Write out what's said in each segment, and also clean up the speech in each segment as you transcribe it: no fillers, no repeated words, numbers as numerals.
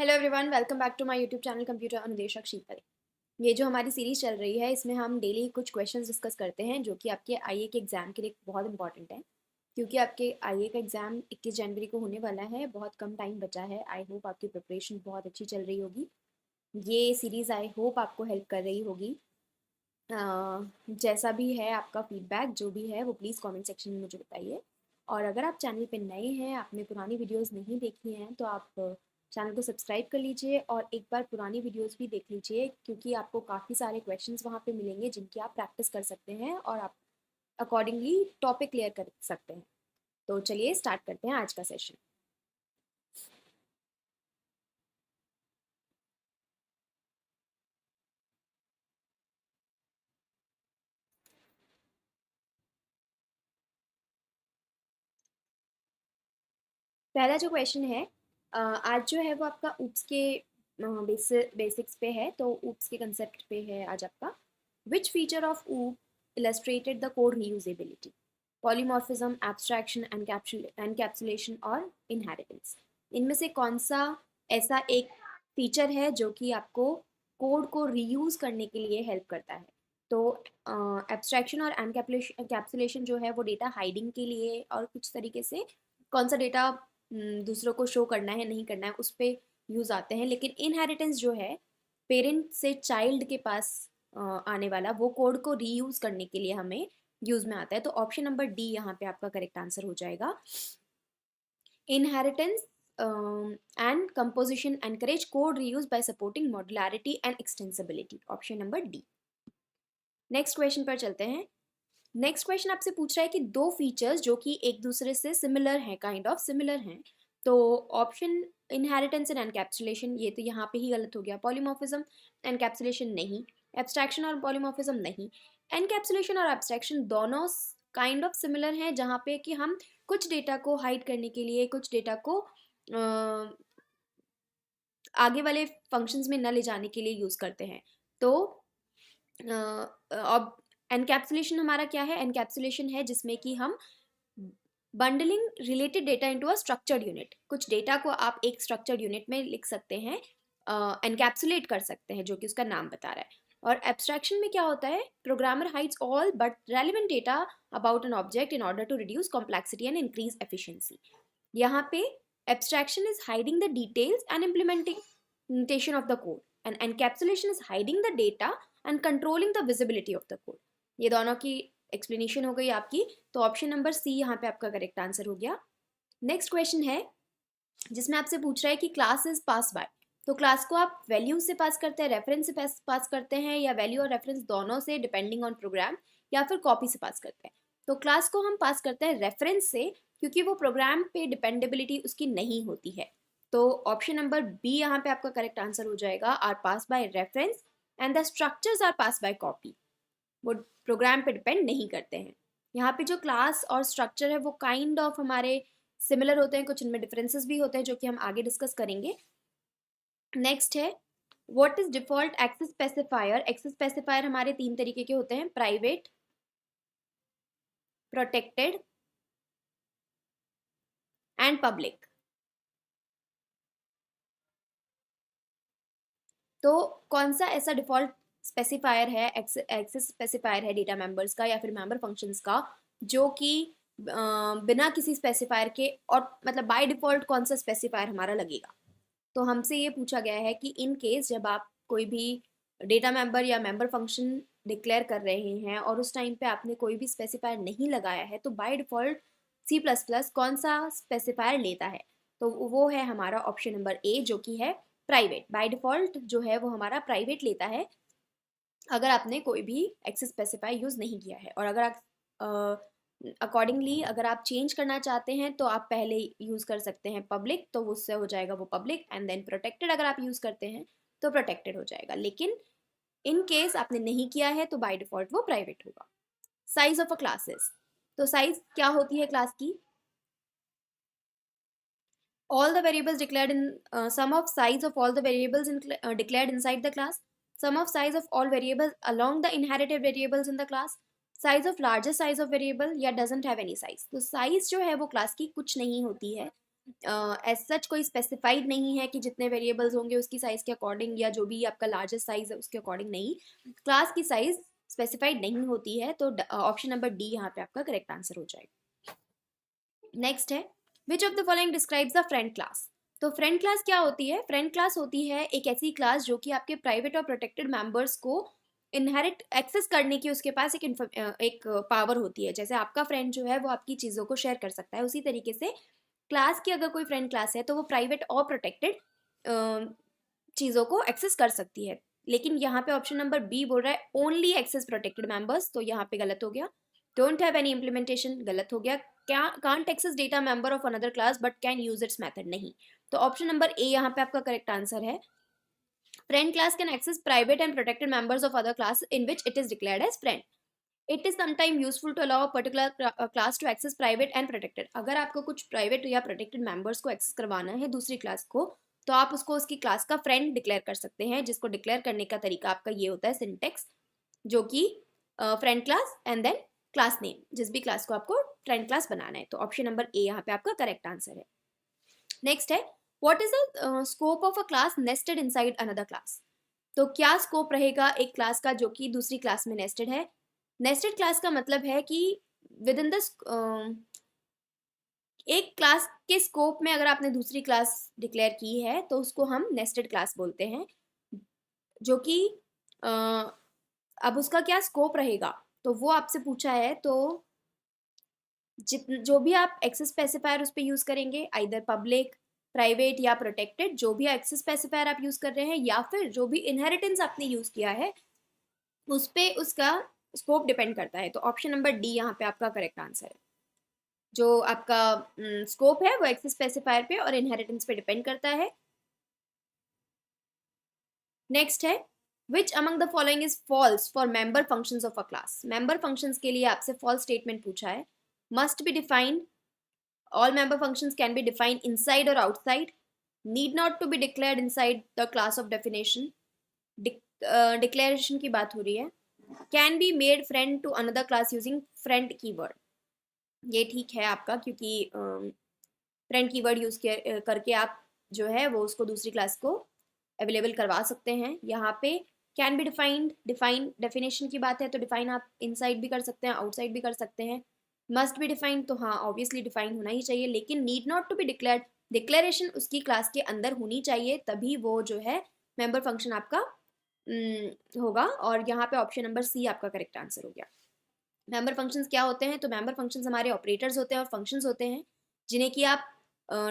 Hello everyone, welcome back to my YouTube channel computer अनुदेशक शीतल। ये जो हमारी सीरीज़ चल रही है इसमें हम डेली कुछ क्वेश्चंस डिस्कस करते हैं जो कि आपके आईए के एग्ज़ाम के लिए बहुत इंपॉर्टेंट है, क्योंकि आपके आईए का एग्ज़ाम 21 जनवरी को होने वाला है। बहुत कम टाइम बचा है। आई होप आपकी प्रिपरेशन बहुत अच्छी चल रही होगी। ये सीरीज़ आई होप आपको हेल्प कर रही होगी। जैसा भी है आपका फीडबैक जो भी है वो प्लीज़ कमेंट सेक्शन में मुझे बताइए। और अगर आप चैनल पे नए हैं, आपने पुरानी वीडियोस नहीं देखी हैं, तो आप चैनल को सब्सक्राइब कर लीजिए और एक बार पुरानी वीडियोस भी देख लीजिए, क्योंकि आपको काफ़ी सारे क्वेश्चंस वहाँ पे मिलेंगे जिनकी आप प्रैक्टिस कर सकते हैं और आप अकॉर्डिंगली टॉपिक क्लियर कर सकते हैं। तो चलिए स्टार्ट करते हैं आज का सेशन। पहला जो क्वेश्चन है, आज जो है वो आपका ऊप्स के बेसिक्स पे है। तो ऊप्स के कंसेप्ट पे है आज आपका। विच फीचर ऑफ ऊप illustrated the code reusability? Polymorphism, abstraction, encapsulation और इनहेरिटेंस। इनमें से कौन सा ऐसा एक फीचर है जो कि आपको कोड को रीयूज करने के लिए हेल्प करता है? तो एब्स्ट्रैक्शन और एनकैप्सुलेशन जो है वो डेटा हाइडिंग के लिए और कुछ तरीके से कौन सा डेटा दूसरों को शो करना है नहीं करना है उस पर यूज़ आते हैं। लेकिन इनहेरिटेंस जो है पेरेंट से चाइल्ड के पास आने वाला, वो कोड को रीयूज करने के लिए हमें यूज में आता है। तो ऑप्शन नंबर डी यहाँ पे आपका करेक्ट आंसर हो जाएगा। Inheritance and composition encourage code reuse bye supporting modularity and extensibility. Option number D. Next question पर चलते हैं। नेक्स्ट क्वेश्चन आपसे पूछ रहा है कि दो फीचर्स जो कि एक दूसरे से सिमिलर हैं, काइंड ऑफ सिमिलर हैं। तो ऑप्शन इनहेरिटेंस एंड एनकैप्सुलेशन, ये तो यहाँ पे ही गलत हो गया। पॉलीमॉर्फिज्म, एनकैप्सुलेशन नहीं। एब्स्ट्रैक्शन और पॉलीमॉर्फिज्म नहीं। एनकैप्सुलेशन और एब्स्ट्रैक्शन दोनों काइंड ऑफ सिमिलर हैं, जहाँ पे कि हम कुछ डेटा को हाइड करने के लिए, कुछ डेटा को आगे वाले फंक्शंस में न ले जाने के लिए यूज़ करते हैं। तो अब एनकैप्सुलेशन हमारा क्या है? एनकैप्सुलेशन है जिसमें कि हम bundling related data into a structured unit, कुछ डेटा को आप एक स्ट्रक्चर्ड यूनिट में लिख सकते हैं, एनकैप्सुलेट कर सकते हैं, जो कि उसका नाम बता रहा है। और एब्स्ट्रैक्शन में क्या होता है? Programmer hides all but relevant data about an object in order to reduce complexity and increase efficiency. यहाँ पे abstraction is hiding the details and implementation of the code, and encapsulation is hiding the data and controlling the visibility of the code. ये दोनों की explanation हो गई आपकी। तो option number सी यहाँ पे आपका करेक्ट आंसर हो गया। नेक्स्ट क्वेश्चन है जिसमें आपसे पूछ रहा है कि क्लास इज पास बाय। तो क्लास को आप वैल्यू से पास करते हैं, रेफरेंस से पास करते हैं, या वैल्यू और रेफरेंस दोनों से डिपेंडिंग ऑन प्रोग्राम, या फिर कॉपी से पास करते हैं? तो क्लास को हम पास करते हैं रेफरेंस से, क्योंकि वो प्रोग्राम पे डिपेंडेबिलिटी उसकी नहीं होती है। तो ऑप्शन नंबर बी यहाँ पे आपका करेक्ट आंसर हो जाएगा। Are pass by reference and the structures are pass by copy. वो प्रोग्राम पे डिपेंड नहीं करते हैं। यहाँ पे जो क्लास और स्ट्रक्चर है वो काइंड ऑफ हमारे सिमिलर होते हैं, कुछ इनमें डिफरेंसेस भी होते हैं जो कि हम आगे डिस्कस करेंगे। नेक्स्ट है what is default access specifier? Access specifier हमारे तीन तरीके के होते हैं: प्राइवेट, प्रोटेक्टेड एंड पब्लिक। तो कौन सा ऐसा डिफॉल्ट स्पेसिफायर है, एक्सेस स्पेसिफायर है डेटा मेंबर्स का या फिर मेंबर फंक्शंस का, जो कि बिना किसी स्पेसिफायर के, और मतलब बाय डिफॉल्ट कौन सा स्पेसिफायर हमारा लगेगा? तो हमसे ये पूछा गया है कि इन केस जब आप कोई भी डेटा मेंबर या मेंबर फंक्शन डिक्लेयर कर रहे हैं और उस टाइम पे आपने कोई भी स्पेसिफायर नहीं लगाया है, तो by default C plus plus कौन सा स्पेसिफायर लेता है? तो वो है हमारा ऑप्शन नंबर ए, जो कि है प्राइवेट। बाय डिफॉल्ट जो है वो हमारा प्राइवेट लेता है अगर आपने कोई भी एक्सेस स्पेसिफाई यूज़ नहीं किया है। और अगर आप अकॉर्डिंगली अगर आप चेंज करना चाहते हैं तो आप पहले यूज़ कर सकते हैं पब्लिक, तो उससे हो जाएगा वो पब्लिक, एंड देन प्रोटेक्टेड अगर आप यूज़ करते हैं तो प्रोटेक्टेड हो जाएगा। लेकिन इन केस आपने नहीं किया है तो बाय डिफॉल्ट वो प्राइवेट होगा। साइज ऑफ अ क्लासेस, तो साइज क्या होती है क्लास की? All the variables declared in sum of size of all the variables declared inside the class, sum of size of all variables along the inherited variables in the class, size of largest size of variable, या doesn't have any size। तो size जो है वो class की कुछ नहीं होती है, एज सच कोई स्पेसिफाइड नहीं है कि जितने वेरिएबल्स होंगे उसकी साइज के अकॉर्डिंग, या जो भी आपका लार्जेस्ट साइज है उसके अकॉर्डिंग नहीं, क्लास की साइज स्पेसिफाइड नहीं होती है। तो ऑप्शन नंबर डी यहाँ पे आपका करेक्ट आंसर हो जाएगा। नेक्स्ट है, which of the following describes the friend class. तो फ्रेंड क्लास क्या होती है? फ्रेंड क्लास होती है एक ऐसी क्लास जो कि आपके प्राइवेट और प्रोटेक्टेड मेंबर्स को इनहेरिट एक्सेस करने की उसके पास एक पावर होती है। जैसे आपका फ्रेंड जो है वो आपकी चीज़ों को शेयर कर सकता है, उसी तरीके से क्लास की अगर कोई फ्रेंड क्लास है तो वो प्राइवेट और प्रोटेक्टेड चीज़ों को एक्सेस कर सकती है। लेकिन यहाँ पे ऑप्शन नंबर बी बोल रहा है ओनली एक्सेस प्रोटेक्टेड मेंबर्स, तो यहाँ पे गलत हो गया। डोंट हैव एनी इम्प्लीमेंटेशन, गलत हो गया। Can't access data member of another class but can use its method, नहीं। तो ऑप्शन नंबर ए यहाँ पे आपका करेक्ट आंसर है। Friend class can access private and protected members of other class in which it is declared as friend. It is sometime useful to allow particular class to access private and protected. अगर आपको कुछ private या protected members को access करवाना है दूसरी class को, तो आप उसको उसकी क्लास का फ्रेंड डिक्लेयर कर सकते हैं, जिसको डिक्लेयर करने का तरीका आपका ये होता है सिंटेक्स, जो कि friend class and then class name, जिस भी क्लास को आपको फ्रेंड क्लास बनाना है। तो ऑप्शन नंबर ए यहाँ पे आपका करेक्ट आंसर है। नेक्स्ट है, what is the scope of a class nested inside another class. तो क्या स्कोप रहेगा एक क्लास का जो कि दूसरी क्लास में नेस्टेड है? नेस्टेड क्लास का मतलब है कि विद इन द एक क्लास के स्कोप में अगर आपने दूसरी क्लास डिक्लेयर की है तो उसको हम नेस्टेड क्लास बोलते हैं, जो कि अब उसका क्या स्कोप रहेगा तो वो आपसे पूछा है। तो जो भी आप एक्सेस स्पेसिफायर उस पर यूज करेंगे, आइदर पब्लिक, प्राइवेट या प्रोटेक्टेड, जो भी एक्सेस स्पेसिफायर आप यूज कर रहे हैं या फिर जो भी इनहेरिटेंस आपने यूज किया है, उस पर उसका स्कोप डिपेंड करता है। तो ऑप्शन नंबर डी यहाँ पे आपका करेक्ट आंसर है। जो आपका स्कोप है वो एक्सेस स्पेसिफायर पे और इनहेरिटेंस पे डिपेंड करता है। नेक्स्ट है, which among the following is false for member functions of a class. Member functions के लिए आपसे फॉल्स स्टेटमेंट पूछा है। Must be defined, all member functions can be defined inside or outside, need not to be declared inside the class of definition, declaration की बात हो रही है, can be made friend to another class using friend keyword। ये ठीक है आपका, क्योंकि फ्रेंड कीवर्ड यूज करके आप जो है वो उसको दूसरी क्लास को अवेलेबल करवा सकते हैं। यहाँ पे can be defined, define definition की बात है तो डिफाइन आप इनसाइड भी कर सकते हैं, आउटसाइड भी कर सकते हैं। मस्ट बी डिफाइंड, तो हाँ ऑब्वियसली डिफाइन होना ही चाहिए, लेकिन need not to be declared, declaration उसकी क्लास के अंदर होनी चाहिए, तभी वो जो है मेंबर फंक्शन आपका होगा। और यहाँ पे ऑप्शन नंबर सी आपका करेक्ट आंसर हो गया। मेंबर फंक्शंस क्या होते हैं? तो मेंबर फंक्शंस हमारे ऑपरेटर्स होते हैं और फंक्शंस होते हैं जिन्हें कि आप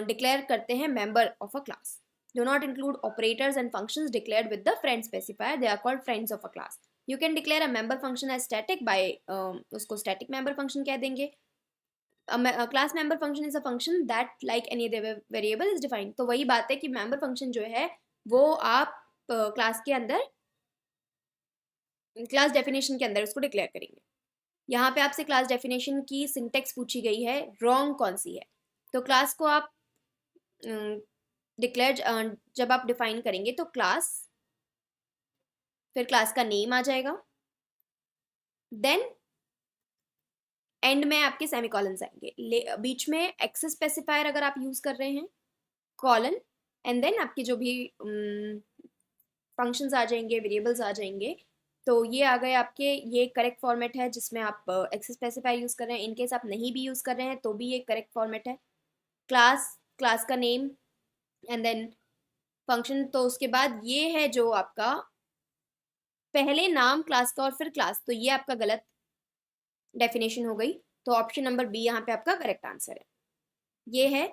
डिक्लेयर करते हैं member of a class. Do not include operators and functions declared with the friend specifier, they are called friends of a class. You can declare a member function as static by उसको static member function कह देंगे। Class member function is a function that like any other variable is defined. तो वही बात है कि member function जो है वो आप क्लास के अंदर, क्लास डेफिनेशन के अंदर उसको डिक्लेयर करेंगे। यहाँ पे आपसे क्लास डेफिनेशन की सिंटेक्स पूछी गई है, रॉन्ग कौन सी है? तो क्लास को आप डिक्लेयर जब आप डिफाइन करेंगे तो क्लास, फिर क्लास का नेम आ जाएगा, देन एंड में आपके सेमीकोलन्स आएंगे, बीच में एक्सेस स्पेसिफायर अगर आप यूज कर रहे हैं, कॉलन, एंड देन आपके जो भी फंक्शंस आ जाएंगे, वेरिएबल्स आ जाएंगे। तो ये आ गए आपके, ये करेक्ट फॉर्मेट है जिसमें आप एक्सेस स्पेसिफायर यूज कर रहे हैं। इनकेस आप नहीं भी यूज कर रहे हैं तो भी ये करेक्ट फॉर्मेट है। क्लास, क्लास का नेम एंड देन फंक्शन। तो उसके बाद ये है जो आपका पहले नाम क्लास का और फिर क्लास, तो ये आपका गलत डेफिनेशन हो गई। तो ऑप्शन नंबर बी यहाँ पे आपका करेक्ट आंसर है। ये है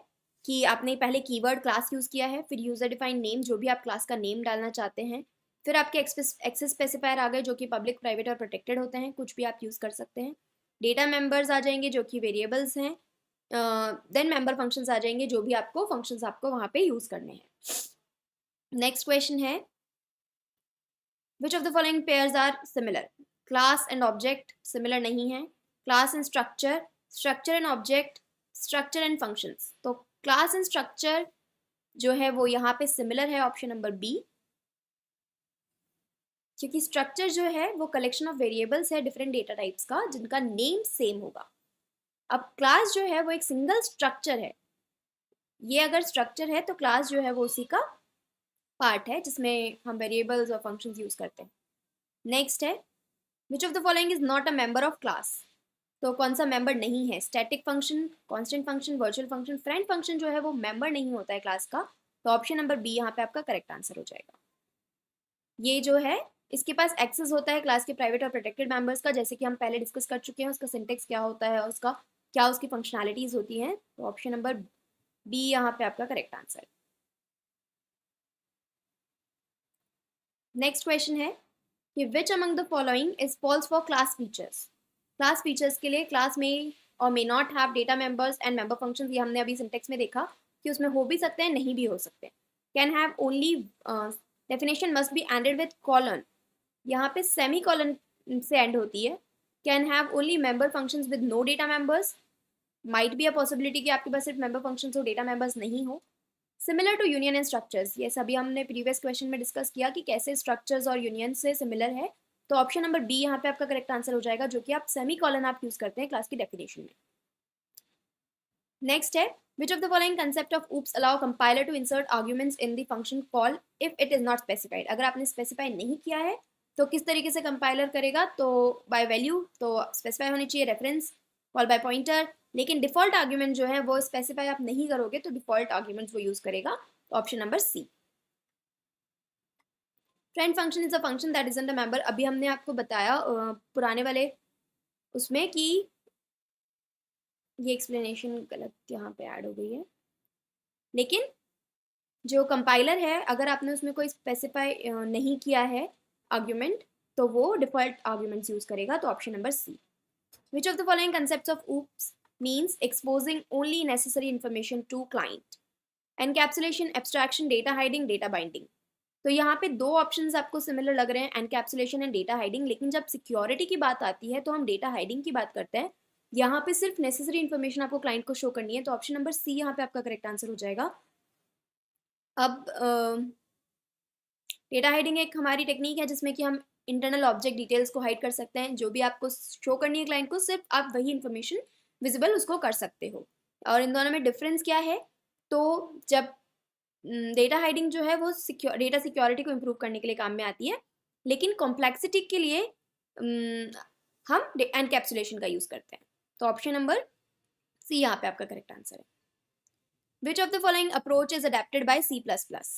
कि आपने पहले कीवर्ड क्लास यूज किया है, फिर यूजर डिफाइंड नेम, जो भी आप क्लास का नेम डालना चाहते हैं, फिर आपके एक्सेस स्पेसिफायर आ गए जो कि पब्लिक, प्राइवेट और प्रोटेक्टेड होते हैं, कुछ भी आप यूज कर सकते हैं। डेटा मेंबर्स आ जाएंगे जो कि वेरिएबल्स हैं, देन मेंबर फंक्शंस आ जाएंगे जो भी आपको फंक्शंस आपको वहां पे यूज करने हैं। नेक्स्ट क्वेश्चन है, which of the following pairs are similar. Class and object similar नहीं है, class and structure, structure and object, structure and functions. तो क्लास एंड स्ट्रक्चर जो है वो यहाँ पे सिमिलर है, ऑप्शन नंबर बी, क्योंकि स्ट्रक्चर जो है वो कलेक्शन ऑफ वेरिएबल्स है डिफरेंट डेटा टाइप्स का जिनका नेम सेम होगा। अब क्लास जो है वो एक सिंगल स्ट्रक्चर है ये अगर स्ट्रक्चर है तो क्लास जो है वो उसी का पार्ट है जिसमें हम वेरिएबल्स और फंक्शंस यूज करते हैं। नेक्स्ट है which of the following is not a member of class. तो कौन सा मेंबर नहीं है? Static function, constant function, virtual function. Friend function जो है वो मेंबर नहीं होता है क्लास का, तो ऑप्शन नंबर बी यहाँ पे आपका करेक्ट आंसर हो जाएगा। ये जो है इसके पास एक्सेस होता है क्लास के प्राइवेट और प्रोटेक्टेड मेंबर्स का, जैसे कि हम पहले डिस्कस कर चुके हैं, उसका सिंटेक्स क्या होता है और उसका क्या उसकी फंक्शनैलिटीज होती हैं। तो ऑप्शन नंबर बी यहाँ पे आपका करेक्ट आंसर है। नेक्स्ट क्वेश्चन है कि which among the following is false for class features. Class features के लिए क्लास में or may not have data members and member functions, ये हमने अभी सिंटेक्स में देखा कि उसमें हो भी सकते हैं, नहीं भी हो सकते। Can have only, definition must be ended with colon, यहाँ पे सेमी कॉलन से एंड होती है। Can have only member functions with no data members, might be a possibility कि आपके पास सिर्फ मेंबर फंक्शंस हो, डेटा मेंबर्स नहीं हो। Similar to union and structures, ये सभी हमने प्रीवियस क्वेश्चन में डिस्कस किया कि कैसे स्ट्रक्चर्स और यूनियन से सिमिलर है। तो ऑप्शन नंबर बी यहाँ पे आपका करेक्ट आंसर हो जाएगा, जो कि आप सेमी कॉलन आप यूज करते हैं क्लास की डेफिनेशन में। नेक्स्ट है which of the following concept of oops allow compiler to insert arguments in the function call if it is not specified। अगर आपने स्पेसिफाई नहीं किया है तो किस तरीके से कंपाइलर करेगा? तो बाय वैल्यू तो स्पेसिफाई होनी चाहिए, रेफरेंस, कॉल बाय पॉइंटर, लेकिन डिफॉल्ट आर्ग्यूमेंट जो है वो स्पेसिफाई आप नहीं करोगे तो डिफॉल्ट आर्ग्यूमेंट्स वो यूज करेगा। Option number C. Friend function is a function that is a member, अभी हमने आपको बताया पुराने वाले उसमें कि ये एक्सप्लेनेशन गलत यहाँ पे ऐड हो गई है, लेकिन जो कंपाइलर है अगर आपने उसमें कोई स्पेसिफाई नहीं किया है आर्ग्यूमेंट तो वो डिफॉल्ट आर्ग्यूमेंट्स यूज करेगा। तो option number C. Which of the following concepts of oops means exposing only necessary information to client. Encapsulation, abstraction, data hiding, data binding. तो यहाँ पे दो ऑप्शंस आपको सिमिलर लग रहे हैं, एनकैप्सुलेशन एंड डेटा हाइडिंग, लेकिन जब सिक्योरिटी की बात आती है तो हम डेटा हाइडिंग की बात करते हैं। यहाँ पे सिर्फ नेसेसरी इन्फॉर्मेशन आपको क्लाइंट को शो करनी है, तो ऑप्शन नंबर सी यहाँ पे आपका करेक्ट आंसर हो जाएगा। अब डेटा हाइडिंग एक हमारी टेक्निक है जिसमें कि हम इंटरनल ऑब्जेक्ट डिटेल्स को हाइड कर सकते हैं, जो भी आपको शो करनी है क्लाइंट को सिर्फ आप वही इन्फॉर्मेशन विजिबल उसको कर सकते हो। और इन दोनों में डिफरेंस क्या है? तो जब डेटा हाइडिंग जो है वो डेटा सिक्योरिटी को इम्प्रूव करने के लिए काम में आती है, लेकिन कॉम्प्लेक्सिटी के लिए हम एनकैप्सुलेशन का यूज करते हैं। तो ऑप्शन नंबर सी यहाँ पे आपका करेक्ट आंसर है। Which of the following approach is adapted by C plus plus.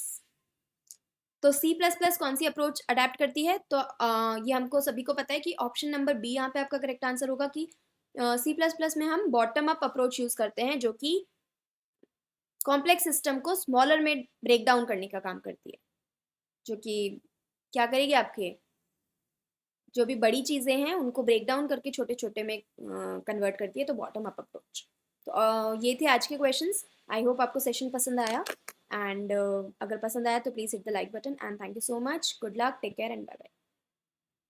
तो सी प्लस प्लस कौन सी अप्रोच अडेप्ट करती है? तो ये हमको सभी को पता है कि ऑप्शन नंबर बी यहाँ पे आपका करेक्ट आंसर होगा कि सी प्लस प्लस में हम बॉटम अप अप्रोच यूज करते हैं, जो कि कॉम्प्लेक्स सिस्टम को स्मॉलर में ब्रेक डाउन करने का काम करती है, जो कि क्या करेगी, आपके जो भी बड़ी चीज़ें हैं उनको ब्रेक डाउन करके छोटे छोटे में कन्वर्ट करती है, तो बॉटम अप अप्रोच। तो ये थे आज के क्वेश्चंस। आई होप आपको सेशन पसंद आया, एंड अगर पसंद आया तो please hit the like button, and thank you so much. Good luck, take care and bye bye.